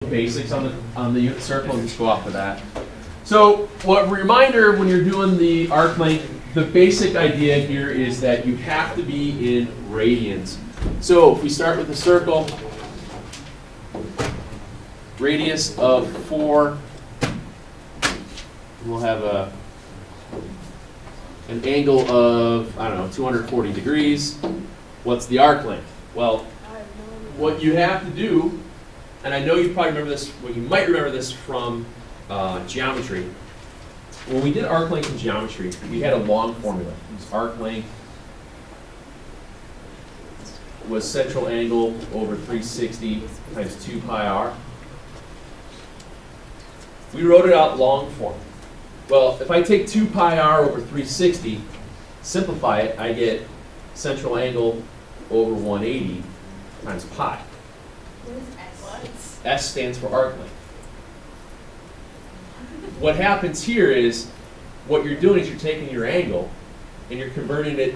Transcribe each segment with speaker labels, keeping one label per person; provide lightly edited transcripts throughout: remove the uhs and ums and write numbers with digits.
Speaker 1: basics on the unit circle and just go off of that. So, what reminder when you're doing the arc length, the basic idea here is that you have to be in radians. So, if we start with the circle, radius of 4, we'll have an angle of, I don't know, 240 degrees. What's the arc length? Well, what you have to do, and I know you probably remember this, well, you might remember this from geometry. When we did arc length in geometry, we had a long formula. It was arc length was central angle over 360 times 2 pi r. We wrote it out long form. Well, if I take 2 pi r over 360, simplify it, I get central angle over 180 times pi.
Speaker 2: What is S? What?
Speaker 1: S stands for arc length. What happens here is, what you're doing is you're taking your angle and you're converting it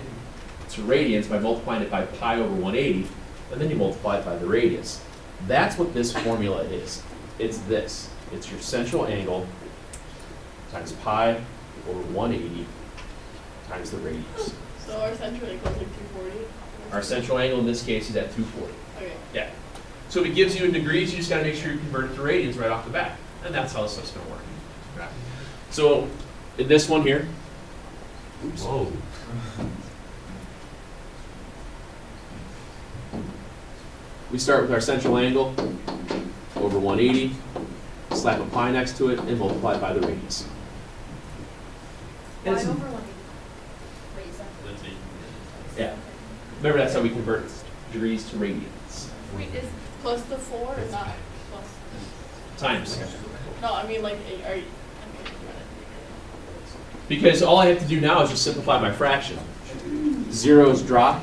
Speaker 1: to radians by multiplying it by pi over 180, and then you multiply it by the radius. That's what this formula is. It's this. It's your central angle times pi over 180 times the radius.
Speaker 2: So our central angle is like 240?
Speaker 1: Our central angle in this case is at 240.
Speaker 2: Okay.
Speaker 1: Yeah. So if it gives you in degrees, you just got to make sure you convert it to radians right off the bat. And that's how this stuff's going to work. Okay. So in this one here, oops.
Speaker 3: Whoa.
Speaker 1: We start with our central angle over 180, slap a pi next to it, and multiply it by the radius.
Speaker 2: Pi
Speaker 1: And
Speaker 2: over
Speaker 1: it's-
Speaker 2: 180. Wait, is that?
Speaker 3: That's it.
Speaker 1: yeah. Remember, that's how we convert degrees to radians.
Speaker 2: Wait, is plus the 4 or not? Plus.
Speaker 1: Times.
Speaker 2: No, I mean like, are you?
Speaker 1: Because all I have to do now is just simplify my fraction. Zeros drop.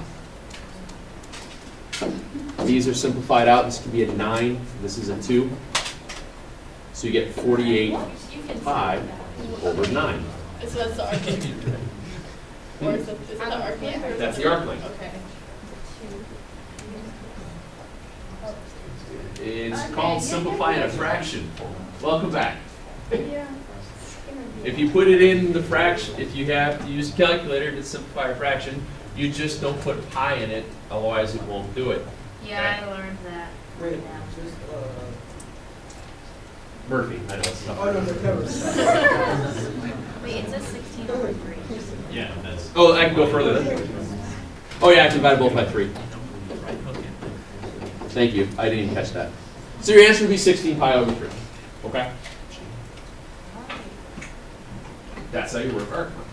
Speaker 1: These are simplified out. This could be a 9. This is a 2. So you get 48 pi over 9.
Speaker 2: So that's the arc length. Or is it the arc length? Or is
Speaker 1: That's
Speaker 2: it
Speaker 1: the arc length.
Speaker 2: Okay.
Speaker 1: It's called simplifying a fraction. Welcome back.
Speaker 2: Yeah.
Speaker 1: If you put it in the fraction, if you have to use a calculator to simplify a fraction, you just don't put pi in it, otherwise it won't do it.
Speaker 4: Yeah, I learned that.
Speaker 5: Wait,
Speaker 4: Yeah.
Speaker 5: just,
Speaker 1: Murphy, I know it's tough.
Speaker 5: oh, no, the covers.
Speaker 4: Wait, it says 16 over 3.
Speaker 3: Yeah, that's.
Speaker 1: Oh, I can go further then. Oh yeah, I can divide both by 3. Thank you, I didn't even catch that. So your answer would be 16 pi over 3, okay? That's how you work arc length.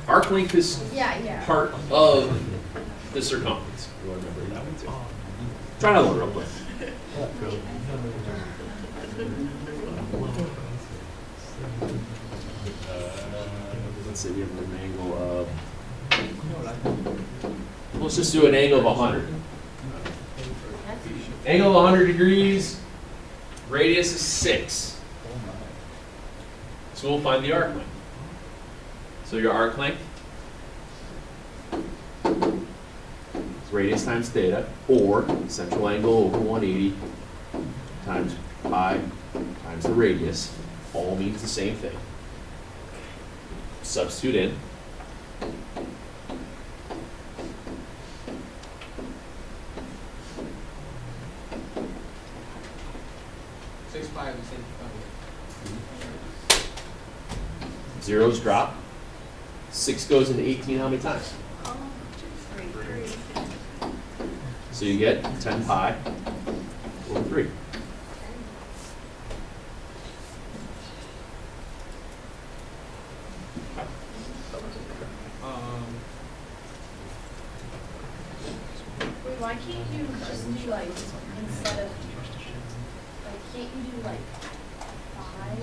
Speaker 1: Arc length is
Speaker 2: Yeah.
Speaker 1: part of the circumference. You'll remember that one too. Try another one real quick. Let's say we have an angle of, let's just do an angle of 100. Angle of 100 degrees, radius is 6. So we'll find the arc length. So your arc length is radius times theta, or central angle over 180 times pi times the radius. All means the same thing. Substitute in. Zeros drop. 6 goes into 18 how many times? So you get 10 pi over 3.
Speaker 2: Wait, why can't you just do like, instead of, like, can't you do like 5?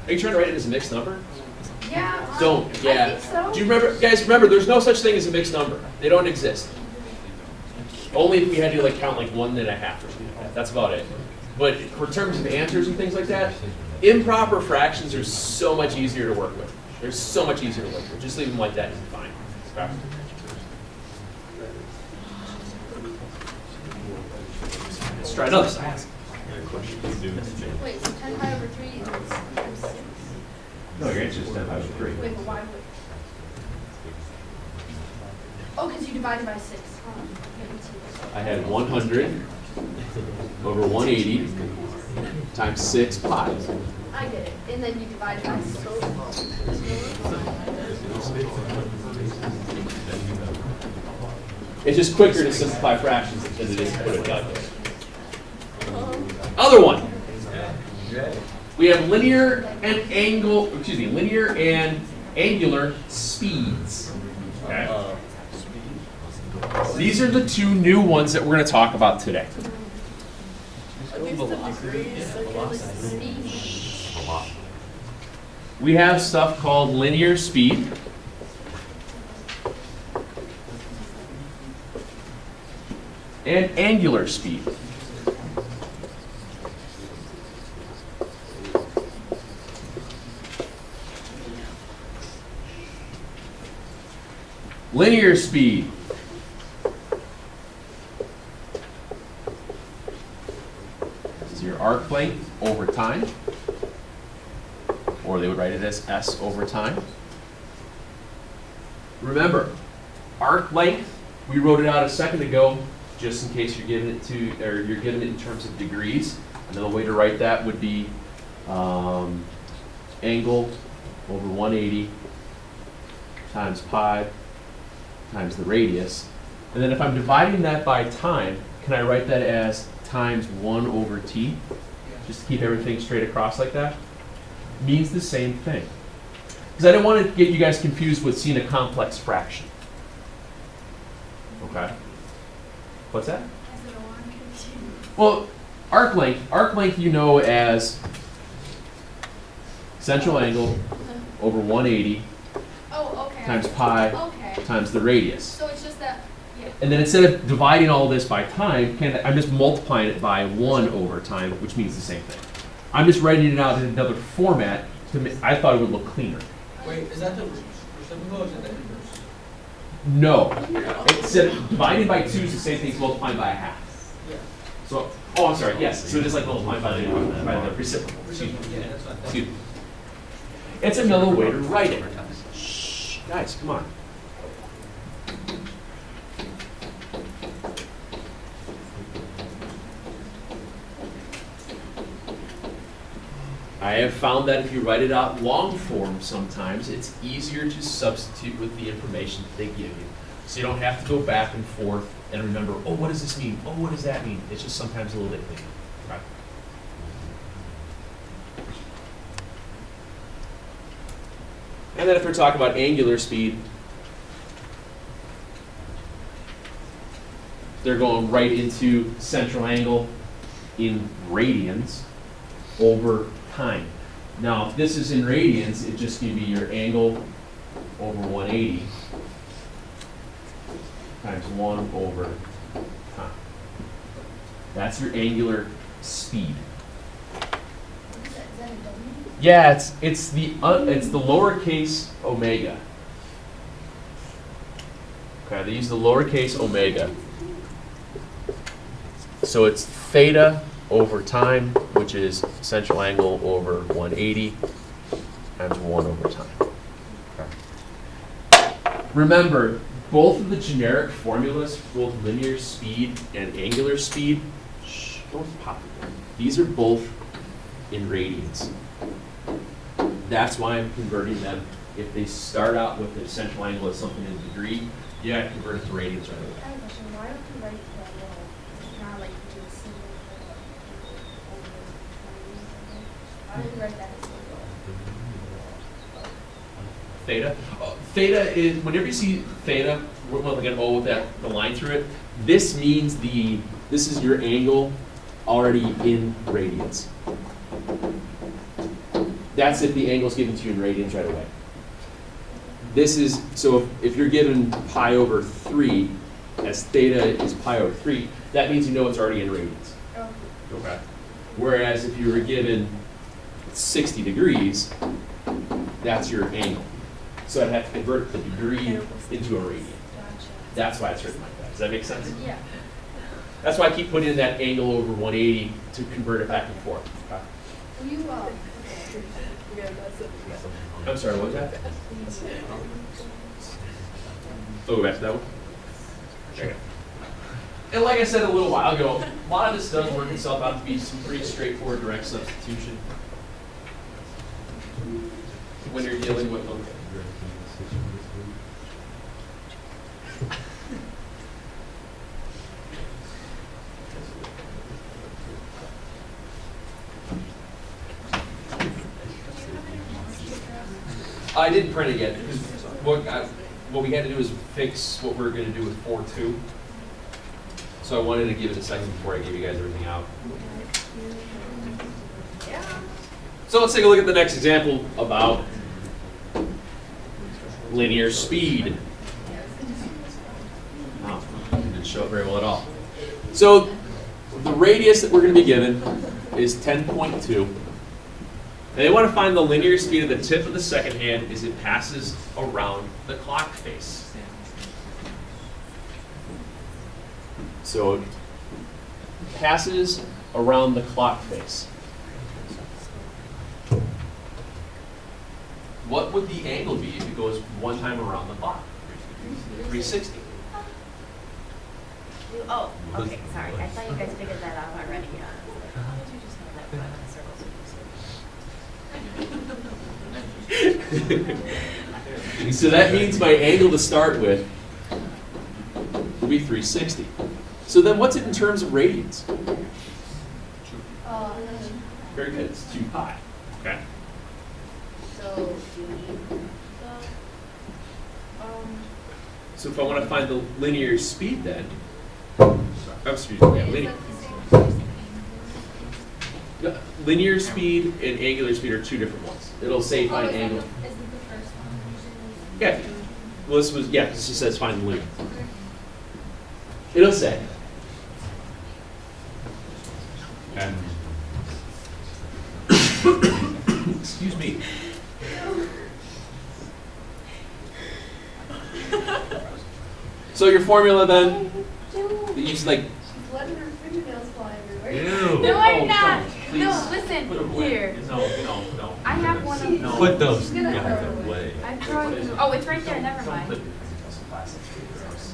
Speaker 1: Are you trying to write it as a mixed number?
Speaker 2: Yeah.
Speaker 1: Don't, yeah.
Speaker 2: I think so.
Speaker 1: Do you remember, guys, remember, there's no such thing as a mixed number. They don't exist. Only if we had to like count like 1.5 or something like that. That's about it. But for terms of answers and things like that, Improper fractions are so much easier to work with. They're so much easier to work with. Just leave them like that and you're fine. Okay? Let's try another side.
Speaker 2: Wait, so 10 pi over 3 is times 6?
Speaker 1: No, your answer is 10 pi over 3.
Speaker 2: Wait, but why would? Oh, because you divided by 6.
Speaker 1: I had 100 over 180 times 6 pi.
Speaker 2: I get it. And then you divided by 6.
Speaker 1: It's just quicker to simplify fractions than it is to put a calculator. Other one. We have linear and angular speeds. Okay. These are the two new ones that we're going to talk about today. We have stuff called linear speed. And angular speed. Linear speed. This is your arc length over time. Or they would write it as S over time. Remember, arc length, we wrote it out a second ago, just in case you're giving it in terms of degrees. Another way to write that would be angle over 180 times pi times the radius. And then if I'm dividing that by time, can I write that as times 1 over t? Just to keep everything straight across like that? Means the same thing. Because I didn't want to get you guys confused with seeing a complex fraction. Okay? What's that? Well, arc length you know as central angle over 180 times pi times the radius.
Speaker 2: So it's just that, yeah.
Speaker 1: And then instead of dividing all this by time, I'm just multiplying it by 1 over time, which means the same thing. I'm just writing it out in another format. I thought it would look cleaner.
Speaker 3: Wait, is that the reciprocal or is that the inverse?
Speaker 1: No. Instead of dividing by 2 is the same thing as multiplying by a half.
Speaker 3: Yeah.
Speaker 1: So, oh, I'm sorry, yes. So it is like multiplying by the reciprocal. Excuse me.
Speaker 3: Yeah, that's fine.
Speaker 1: Excuse me. It's another way to write it. Shh, guys, come on. I have found that if you write it out long form sometimes, it's easier to substitute with the information that they give you. So you don't have to go back and forth and remember, oh, what does this mean? Oh, what does that mean? It's just sometimes a little bit cleaner. Okay? And then if we're talking about angular speed, they're going right into central angle in radians over time. Now, if this is in radians, it's just going to be your angle over 180 times 1 over time. That's your angular speed.
Speaker 2: Is that a W?
Speaker 1: Yeah, it's the lowercase omega. Okay, they use the lowercase omega. So it's theta over time, which is central angle over 180 times 1 over time. Okay. Remember, both of the generic formulas, both linear speed and angular speed, don't pop it. These are both in radians. That's why I'm converting them. If they start out with the central angle as something in degree, you have to convert it to radians right away.
Speaker 2: I have a question. Why don't you write it that way? Not like you do a single Why don't you write that as single?
Speaker 1: Theta? Theta is, whenever you see theta, with like an O with the line through it, this means this is your angle already in radians. That's if the angle's given to you in radians right away. This is, so if you're given pi over 3, as theta is pi over 3, that means you know it's already in radians.
Speaker 2: Oh.
Speaker 1: Okay. Whereas if you were given 60 degrees, that's your angle. So I'd have to convert the degree into a radian.
Speaker 2: Gotcha.
Speaker 1: That's why it's written like that. Does that make sense?
Speaker 2: Yeah.
Speaker 1: That's why I keep putting in that angle over 180 to convert it back and forth. Okay.
Speaker 2: Will you,
Speaker 1: I'm sorry, what was that? Oh, go back to that one? Okay. And like I said a little while ago, a lot of this does work itself out to be some pretty straightforward direct substitution when you're dealing with them. I didn't print it yet because what we had to do is fix what we were going to do with 4.2. So I wanted to give it a second before I gave you guys everything out. So let's take a look at the next example about linear speed. Oh, didn't show it very well at all. So the radius that we're going to be given is 10.2. And they want to find the linear speed of the tip of the second hand as it passes around the clock face. So it passes around the clock face. What would the angle be if it goes one time around the clock? 360.
Speaker 4: Oh, okay, sorry. I thought you guys figured that out already. How did you just know that?
Speaker 1: So that means my angle to start with will be 360. So then what's it in terms of radians? Very good, it's 2 pi. Okay.
Speaker 2: so do you need
Speaker 1: So if I want to find the linear speed then, oh, excuse me, yeah, linear speed and angular speed are two different ones. It'll say find angle.
Speaker 2: Is it the first one usually?
Speaker 1: Yeah. Well, this was, yeah, this just says find the linear. It'll say. Okay. Excuse me. So your formula then, you just like.
Speaker 2: She's letting her fingernails fly everywhere.
Speaker 1: Ew.
Speaker 4: No, I'm
Speaker 1: Oh,
Speaker 4: not.
Speaker 1: don't, please.
Speaker 4: No, listen,
Speaker 1: Put 'em away.
Speaker 4: here.
Speaker 1: No.
Speaker 4: I have one of
Speaker 1: No.
Speaker 5: Put those
Speaker 2: She's gonna
Speaker 5: guys
Speaker 2: throw it
Speaker 5: away.
Speaker 4: I'm throwing. Oh, it's right there. Never mind.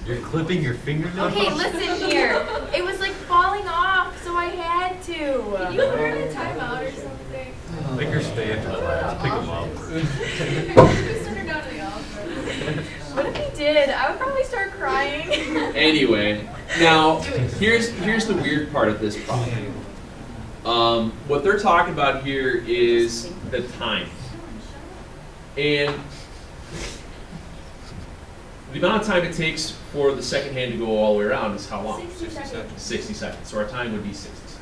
Speaker 5: You're clipping your fingernails?
Speaker 4: Okay, listen here. It was like falling off, so I had to.
Speaker 2: You put her in a timeout or something.
Speaker 5: Make her stay in class. Pick them up.
Speaker 2: Just send her down to the office.
Speaker 4: What if he did? I would probably start crying.
Speaker 1: Anyway, now here's the weird part of this problem. What they're talking about here is the time, and the amount of time it takes for the second hand to go all the way around is how long?
Speaker 2: 60 seconds.
Speaker 1: 60 seconds. So our time would be 60 seconds.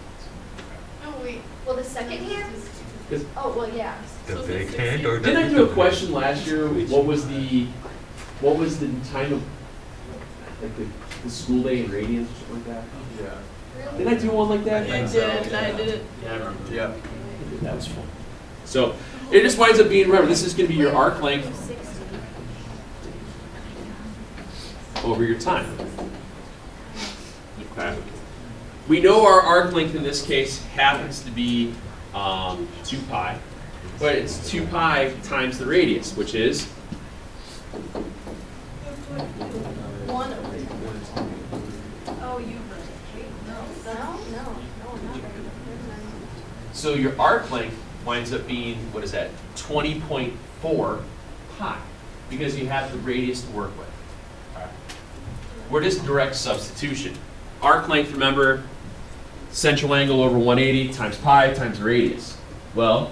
Speaker 2: Oh, wait. Well, the second hand?
Speaker 1: 'Cause
Speaker 2: Oh, well, yeah.
Speaker 5: The big hand or the...
Speaker 1: didn't I do a question last year? What was the time of like the school day in radians or something like that?
Speaker 3: Yeah.
Speaker 1: Did I do one like that?
Speaker 3: You did,
Speaker 2: I did it.
Speaker 3: Yeah, I remember. Yeah.
Speaker 1: That was fun. So it just winds up being, remember, this is going to be your arc length over your time. Okay. We know our arc length in this case happens to be 2 pi, but it's 2 pi times the radius, which is
Speaker 2: 1 over 10. Oh, you wait, no, I'm not right.
Speaker 1: so your arc length winds up being, what is that, 20.4 pi, because you have the radius to work with. We're just direct substitution. Arc length, remember, central angle over 180 times pi times the radius. Well,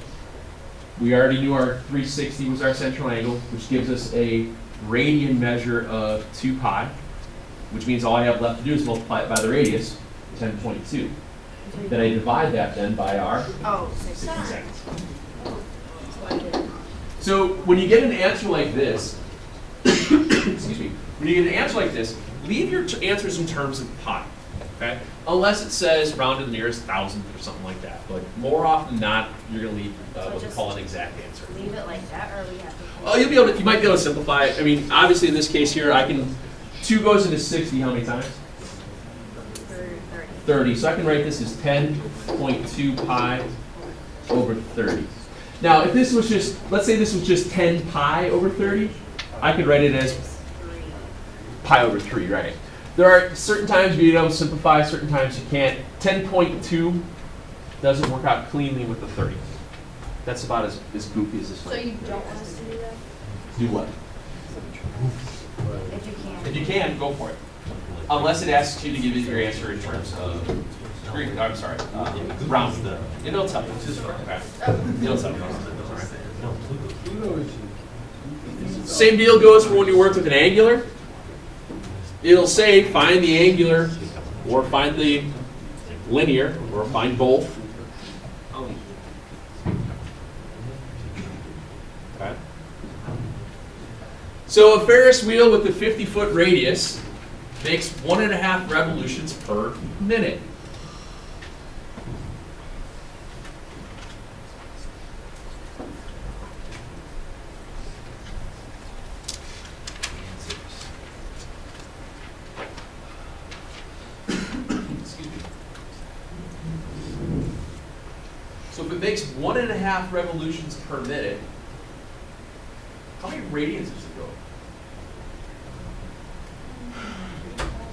Speaker 1: we already knew our 360 was our central angle, which gives us a radian measure of 2 pi, which means all I have left to do is multiply it by the radius, 10.2. Then I divide that then by our 60 seconds. So when you get an answer like this, excuse me, when you get an answer like this, leave your answers in terms of pi. okay? Unless it says round to the nearest thousandth or something like that. But more often than not, you're gonna leave what we
Speaker 4: just
Speaker 1: call an exact answer.
Speaker 4: Leave it like that, or we have to?
Speaker 1: Oh, you might be able to simplify it. I mean, obviously in this case here, 2 goes into 60 how many times?
Speaker 4: 30.
Speaker 1: 30. So I can write this as 10.2 pi over 30. Now, if this was just, let's say this was just 10 pi over 30, I could write it as
Speaker 4: 3.
Speaker 1: pi over 3, right? There are certain times you don't simplify, certain times you can't. 10.2 doesn't work out cleanly with the 30. That's about as goofy as this
Speaker 2: So
Speaker 1: one.
Speaker 2: you don't want us to do that?
Speaker 1: Do what?
Speaker 4: If you can.
Speaker 1: If you can, go for it. Unless it asks you to give it your answer in terms of rounding. It'll tell you. Okay. It'll tell you. Same deal goes for when you work with an angular. It'll say find the angular, or find the linear, or find both. Okay. So a Ferris wheel with a 50-foot radius makes 1.5 revolutions per minute. Excuse me. So if it makes 1.5 revolutions per minute, how many radians does it go?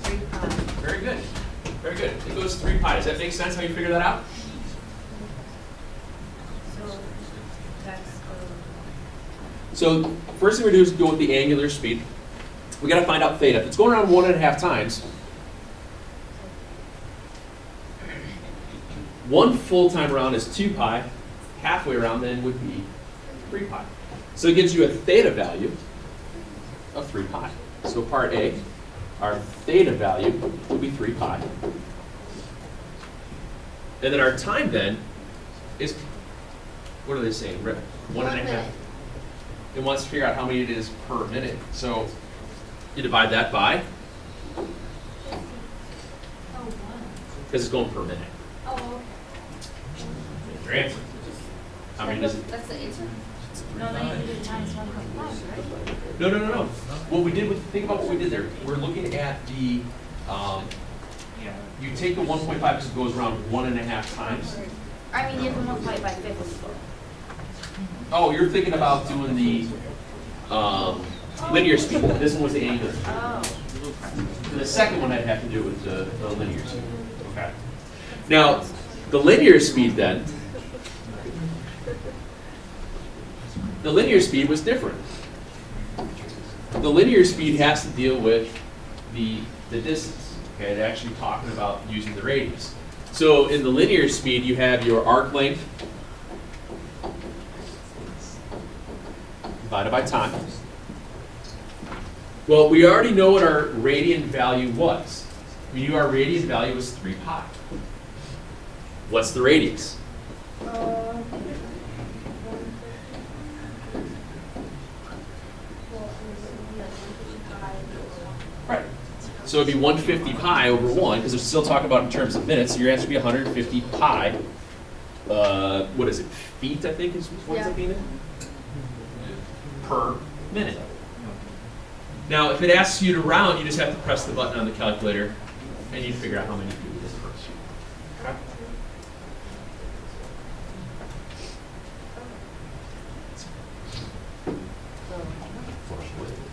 Speaker 4: 3 pi.
Speaker 1: Very good. Very good. It goes 3 pi. Does that make sense how you figure that out?
Speaker 4: So that's
Speaker 1: So first thing we're going to do is go with the angular speed. We got to find out theta. If it's going around 1.5 times, 1 full time around is 2 pi. Halfway around then would be 3 pi. So it gives you a theta value of 3 pi. So part A, our theta value will be 3 pi. And then our time then is, what are they saying? 1.5. It wants to figure out how many it is per minute. So you divide that by,
Speaker 2: Oh, 1.
Speaker 1: because it's going per minute.
Speaker 2: Oh, okay.
Speaker 1: There's your answer. How many does it?
Speaker 2: That's the answer?
Speaker 4: no, then you do times 1.5, right?
Speaker 1: No. What we did, think about what we did there. We're looking at the, you take the 1.5 because it goes around 1.5 times.
Speaker 4: I mean, you can multiply it by 50.
Speaker 1: Oh, you're thinking about doing the linear speed. This one was the angular.
Speaker 4: Oh.
Speaker 1: The second one I'd have to do with the linear speed. Okay. Now, the linear speed then, the linear speed was different. The linear speed has to deal with the distance. Okay, they're actually talking about using the radius. So in the linear speed, you have your arc length divided by time. Well, we already know what our radian value was. We knew our radian value was 3 pi. What's the radius? Right. So it'd be 150 pi over 1, because we're still talking about in terms of minutes. So your answer would be 150 pi. What is it? Feet, I think, is what ends up being it? Per minute. Now, if it asks you to round, you just have to press the button on the calculator, and you figure out how many feet it is per sheet. Okay?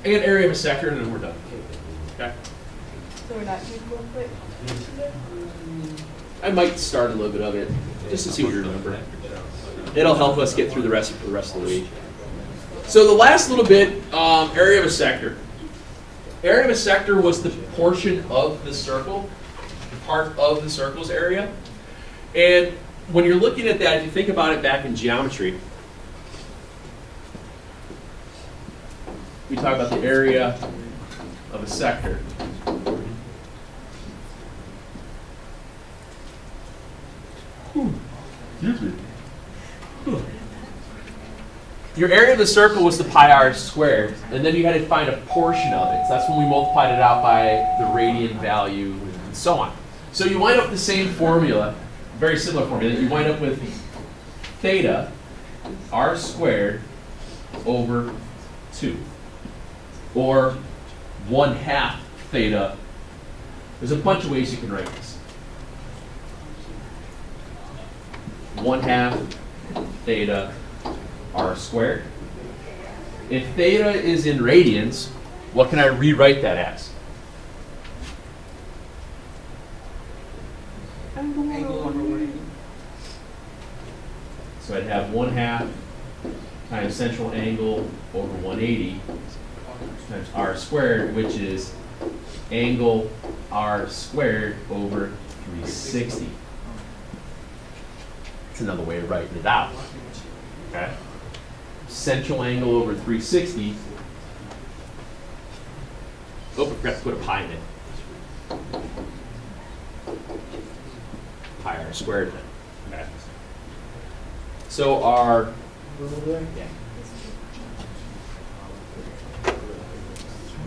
Speaker 1: And area of a sector, and then we're done. Okay?
Speaker 2: So we're not doing real quick?
Speaker 1: I might start a little bit of it, just to see what you remember. It'll help us get through the rest of the week. So the last little bit, area of a sector. Area of a sector was the portion of the circle, the part of the circle's area. And when you're looking at that, if you think about it back in geometry, we talk about the area of a sector. Excuse me. Your area of the circle was the pi r squared, and then you had to find a portion of it. So that's when we multiplied it out by the radian value and so on. So you wind up with the same formula, very similar formula. You wind up with theta r squared over 2. Or 1/2 theta. There's a bunch of ways you can write this. 1/2 theta r squared. If theta is in radians, what can I rewrite that as?
Speaker 3: Angle over 180.
Speaker 1: So I'd have 1/2 times central angle over 180 times r squared, which is angle r squared over 360. That's another way of writing it out. Okay? Central angle over 360. Oh, I forgot to put a pi in it. Pi r squared then. Okay. So our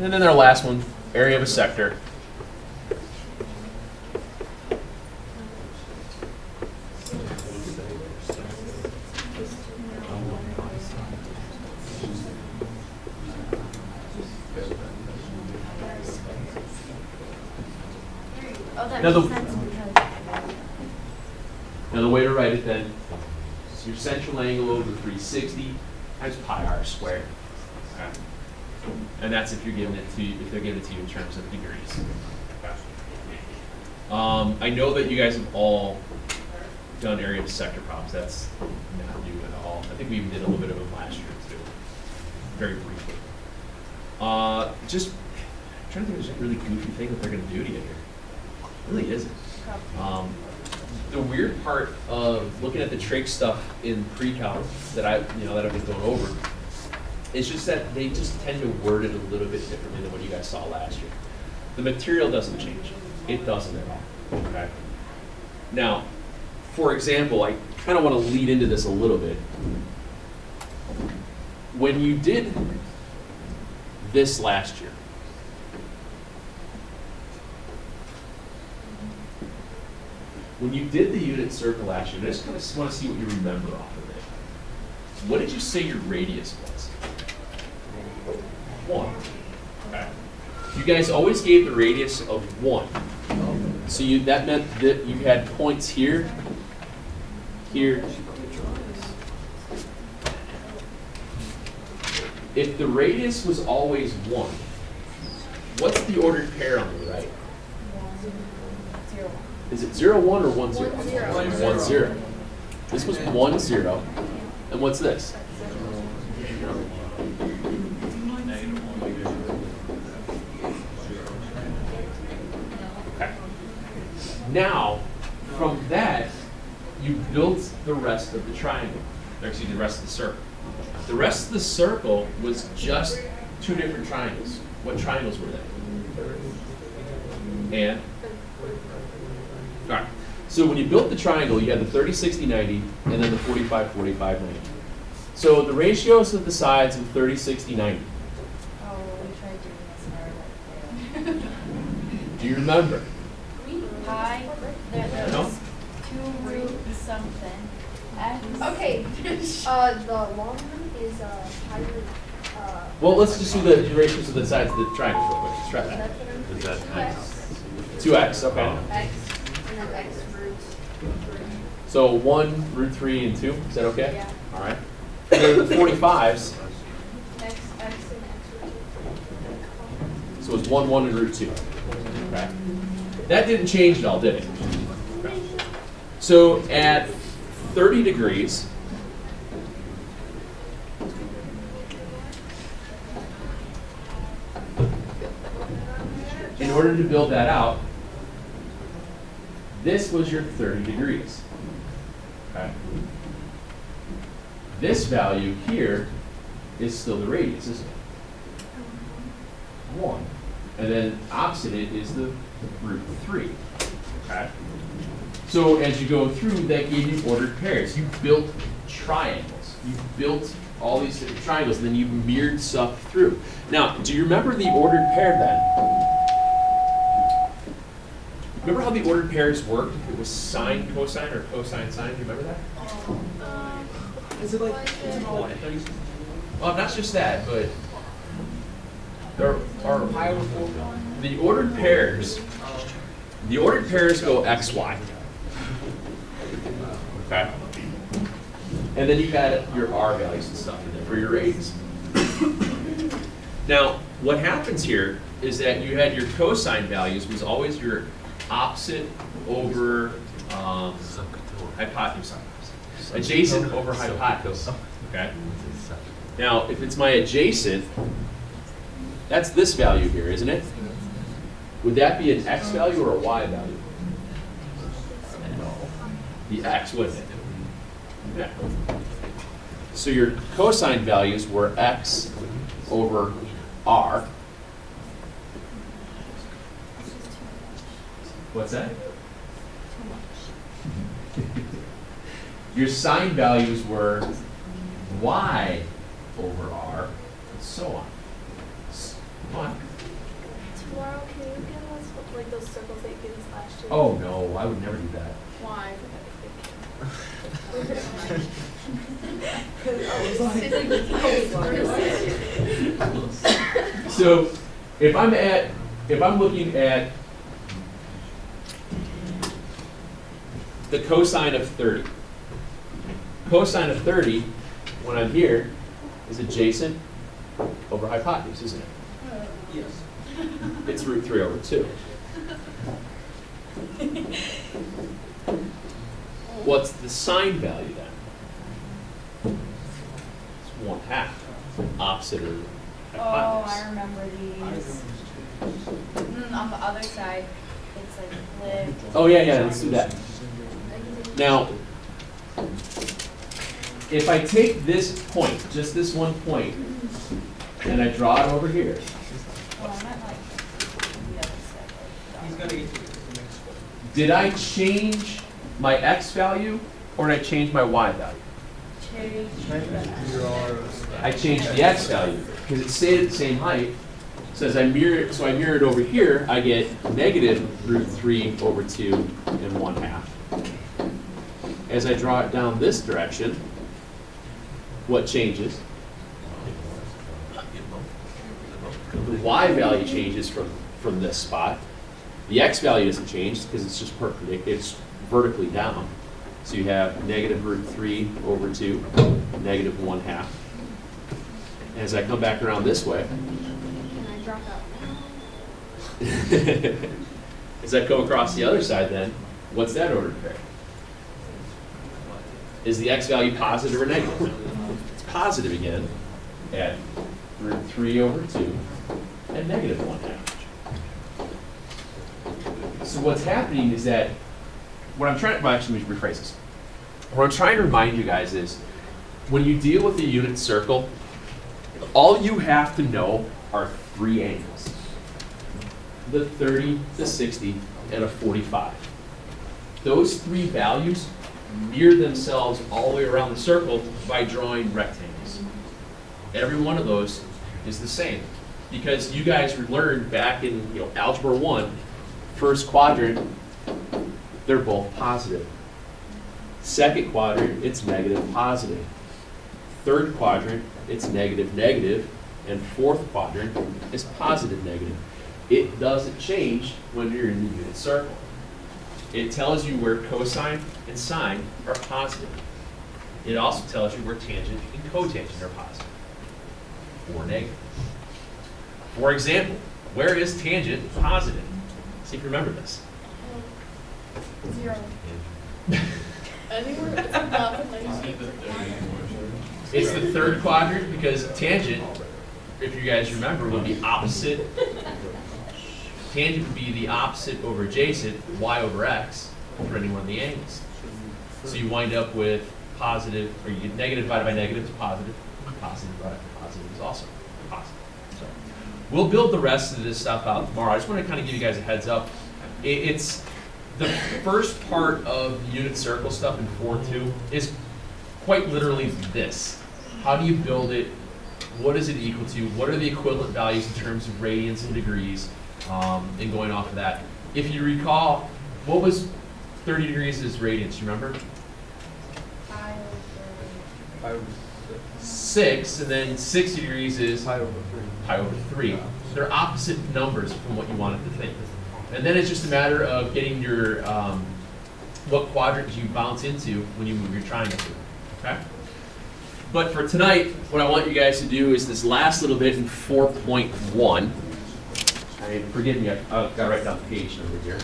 Speaker 1: and then our last one, area of a sector.
Speaker 4: Oh, that
Speaker 1: Now the-
Speaker 4: makes sense because.
Speaker 1: Now the way to write it then is your central angle over 360 times pi r squared. Okay. And that's if you're giving it to if they're giving it to you in terms of degrees. I know that you guys have all done area of sector problems. That's not new at all. I think we even did a little bit of them last year too, very briefly. Just trying to think of just a really goofy thing that they're going to do to you here. It really isn't. The weird part of looking at the trig stuff in pre-calc that I've been going over is just that they just tend to word it a little bit differently than what you guys saw last year. The material doesn't change. It doesn't at all. Okay. Now, for example, I kind of want to lead into this a little bit. When you did this last year, when you did the unit circle last year, I just kind of want to see what you remember off of it. What did you say your radius was? 1. Okay. You guys always gave the radius of 1. So that meant that you had points here, here. If the radius was always 1, what's the ordered pair on the right?
Speaker 2: 0.
Speaker 1: Is it 0, 1 or 1, 0?
Speaker 2: 1, 0.
Speaker 1: 1, 0. This was 1, 0. And what's this? Okay. Now, from that, you built the rest of the triangle. Or excuse me, the rest of the circle. The rest of the circle was just 2 different triangles. What triangles were they? And? All right. So when you built the triangle, you had the 30, 60, 90, and then the 45, 45, 90. So the ratios of the sides of 30, 60, 90.
Speaker 2: Oh, we tried doing this hard.
Speaker 1: Do you remember?
Speaker 2: Pi, there
Speaker 1: No?
Speaker 2: was 2 root something. X.
Speaker 6: Okay, the long one is pi root,
Speaker 1: Well, let's just do the ratios of the sides of the triangles real quick. Let's try that.
Speaker 6: that's what I'm
Speaker 5: Is that
Speaker 1: 2x, okay.
Speaker 6: X, and then X root 3.
Speaker 1: So 1, root 3, and 2. Is that okay?
Speaker 6: Yeah.
Speaker 1: All right. And then the 45s,
Speaker 6: X, and X root 2.
Speaker 1: so it's 1, 1, and root 2. Okay. That didn't change at all, did it? So at 30 degrees, in order to build that out, this was your 30 degrees. Okay. This value here is still the radius, isn't it? 1. And then opposite it is the root 3. Okay. So as you go through, that gave you ordered pairs. You built triangles. You built all these different triangles, and then you mirrored stuff through. Now, do you remember the ordered pair then? remember how the ordered pairs worked? If it was sine, cosine, or cosine, sine, do you remember that?
Speaker 3: Is it like, is it all
Speaker 1: Well, not just that, but there are
Speaker 3: pi over 4?
Speaker 1: the ordered pairs. The ordered pairs go x, y. Okay. And then you got your r values and stuff in there for your radius. Now, what happens here is that you had your cosine values was always your opposite over hypotenuse. Adjacent over hypotenuse. Okay. Now, if it's my adjacent, that's this value here, isn't it? Would that be an x value or a y value? The x, wouldn't it? Yeah. So your cosine values were x over r. What's that? Your sine values were y over r, and so on. Come on.
Speaker 6: Tomorrow, can you give us like those circles that you gave us last year?
Speaker 1: Oh no, I would never do that.
Speaker 6: Why?
Speaker 1: So if I'm looking at the cosine of 30, cosine of 30 when I'm here is adjacent over hypotenuse, isn't it?
Speaker 3: Yes.
Speaker 1: It's root 3 over 2. What's the sine value then? It's 1/2, opposite of
Speaker 4: Oh,
Speaker 1: hypotenuse.
Speaker 4: I remember these. On the other side, it's like flipped.
Speaker 1: Oh yeah, let's do that. Now, if I take this point, just this one point, and I draw it over here,
Speaker 4: Oh, I meant like the other side.
Speaker 3: He's gonna get to the next one.
Speaker 1: did I change my x value or did I change my y value? I changed the x value because it stayed at the same height. So as I mirror it, I mirror it over here, I get negative root 3 over 2 and 1/2. As I draw it down this direction, what changes? The y value changes from this spot. The x value doesn't change because it's just perpendicular, it's vertically down. So you have negative root 3 over 2, negative 1/2. As I come back around this way,
Speaker 6: Can I drop out now?
Speaker 1: as I come across the other side then, what's that ordered pair? Is the x value positive or negative? It's positive again at root 3 over 2 and negative 1/2. So what's happening is that, what I'm trying, well actually let me rephrase this. What I'm trying to remind you guys is, when you deal with a unit circle, all you have to know are 3 angles. The 30, the 60, and a 45. Those 3 values mirror themselves all the way around the circle by drawing rectangles. Every one of those is the same. Because you guys learned back in Algebra 1, first quadrant, they're both positive. Second quadrant, it's negative, positive. Third quadrant, it's negative, negative. And fourth quadrant is positive, negative. It doesn't change when you're in the unit circle. It tells you where cosine and sine are positive. It also tells you where tangent and cotangent are positive or negative. For example, where is tangent positive? See if you remember this.
Speaker 6: 0. Anywhere it's above the 90.
Speaker 1: It's the third quadrant because tangent, if you guys remember, would be opposite. Tangent would be the opposite over adjacent, y over x, for any one of the angles. So you wind up with positive, or you get negative divided by negative is positive, positive divided by positive is also positive. So we'll build the rest of this stuff out tomorrow. I just want to kind of give you guys a heads up. It's the first part of the unit circle stuff in 4.2 is quite literally this. How do you build it? What is it equal to? What are the equivalent values in terms of radians and degrees? And going off of that. If you recall, What was 30 degrees is radians, you remember?
Speaker 2: Pi over.
Speaker 3: I would
Speaker 1: 6, and then 60 degrees is
Speaker 3: pi over 3.
Speaker 1: pi over 3. They're opposite numbers from what you wanted to think. And then it's just a matter of getting your, what quadrant you bounce into when you move your triangle through, okay? But for tonight, what I want you guys to do is this last little bit in 4.1. And forgive me, I've got to write down the page number here.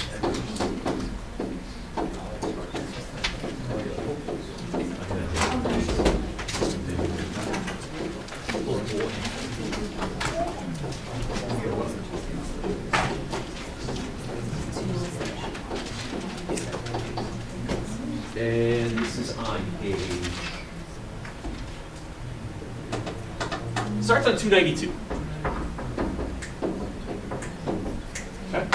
Speaker 1: And this is on page. Starts on 292. Okay.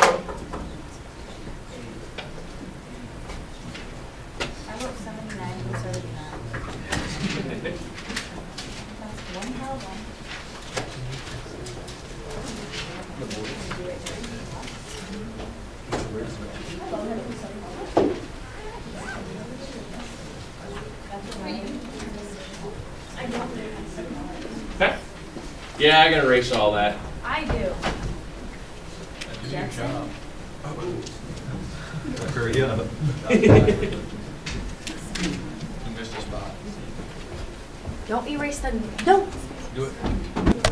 Speaker 4: I wrote 79, you wrote 79. That's one hell of one.
Speaker 1: Okay. Yeah, I gotta erase all that.
Speaker 4: I do.
Speaker 5: Hurry up.
Speaker 3: You missed a spot.
Speaker 4: Don't erase the, no.
Speaker 3: Do it.